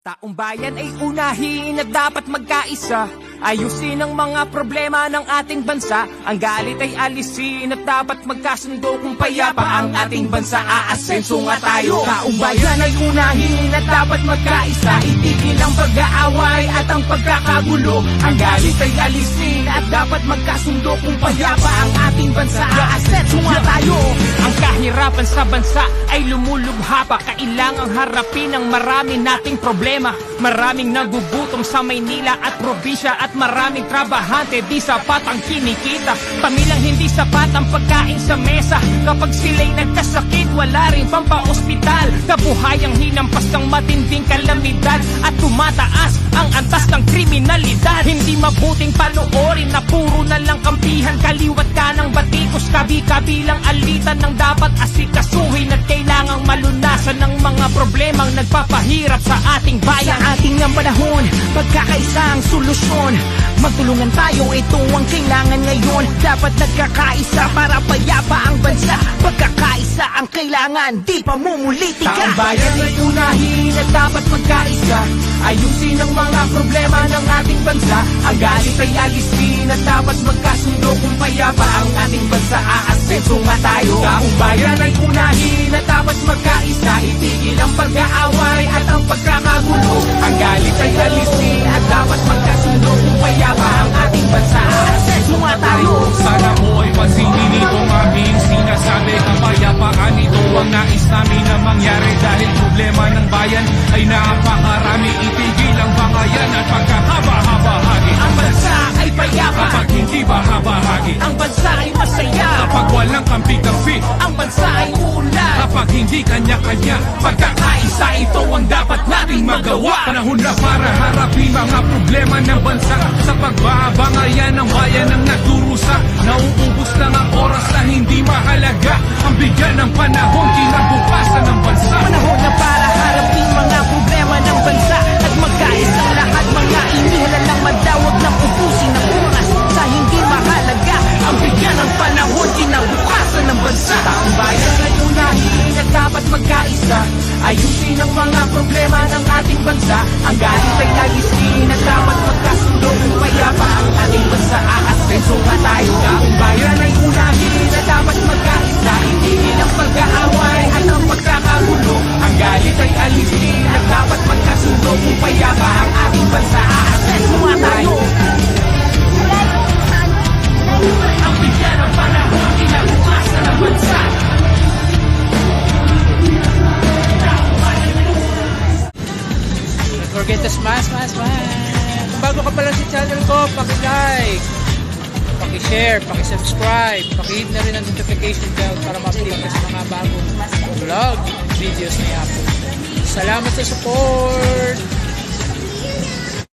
Taong bayan ay unahin at dapat magkaisa. Ayusin ang mga problema ng ating bansa. Ang galit ay alisin at dapat magkasundo. Kung payapa ang ating bansa, aasenso nga tayo. Taong bayan ay unahin at dapat magkaisa. Itigil ang pag-aaway at ang pagkakagulo. Ang galit ay alisin at dapat magkasundo. Kung payapa ang ating bansa, aasenso nga tayo. Ang kahirapan sa bansa ay lumulubha pa. Kailangang harapin ang marami nating problema. Maraming nagugutom sa Maynila at probinsya at maraming trabahante di sapat ang kinikita. Pamilyang hindi sapat ang pagkain sa mesa. Kapag sila'y nagkasakit, wala rin pampaospital. Kabuhayang hinampas ng matinding kalamidad at tumataas ang antas ng kriminalidad. Hindi mabuting panoorin na puro na lang kampihan. Kaliwat ka ng batikos, kabi-kabilang alitan ng dapat asikasuhin at kailangang malunasan ng mga problemang nagpapahirap sa ating bayan. Sa ating ng panahon, pagkakaisa ang solusyon. Magtulungan tayo, ito ang kailangan ngayon. Dapat nagkakaisa para payapa ang bansa. Pagkakaisa ang kailangan, di pa mumulitika. Taong bayan ay unahin at dapat magkaisa. Ayusin ang mga problema ng ating bansa. Ang galit ay alisin at dapat magkasundo. Kung payapa ang ating bansa, aasenso nga tayo. Taong bayan ay unahin at dapat magkaisa. Itigil ang pag-aaway at ang pagkakagulo. Ang galit ay alisin at dapat magkasundo. Kung payapa ang ating bansa, aasenso nga tayo. Sana mo ay pansinin itong aming sinasabi. Kapayapaan ito ang nais namin na mangyari. Dahil problema ng bayan ay napakarami. Itigil ang bangayan at pagkakabahagi. Ang bansa ay payapa Kapag hindi bahagi. ang bansa ay masaya. Kapag walang kampi-kampi. Ang bansa ay uunlad. Kapag hindi kanya-kanya. Pagkakaisa ito ang dapat nating magawa. Panahon na para harapin mga problema ng bansa. Sa pagbabangayan ng bayan ang nagdurusa. Nauubos lang ang oras na hindi mahalaga. Ang bigyan ng panahon, kinabukasan ng bansa. Panahon na para harapin mga problema ng bansa. At magkaisa ang lahat, mga inihala lang madawag ng ubusin ng oras. Sa hindi mahalaga, ang bigyan ng panahon, kinabukasan ng bansa. Taong bayan ay unahin at dapat magkaisa. Ayusin ang mga problema ng ating bansa. Ang galit ay alisin at dapat magkasundo. Kung payapa ang ating bansa, aasenso nga tayo. Taong bayan ay unahin at dapat magkaisa. Itigil ang pag-aaway at ang pagkakagulo. Ang galit ay alisin at dapat magkasundo. Kung payapa ang ating bansa, aasenso nga tayo. Ang bigyan ng panahon, kinabukasan ng bansa. Don't forget to smash. Kung bago ka pa lang sa channel ko, paki-like, paki-share, paki-subscribe, paki-hit na rin ang notification bell para ma-update ka sa mga bagong vlog videos na i-upload. Salamat sa support!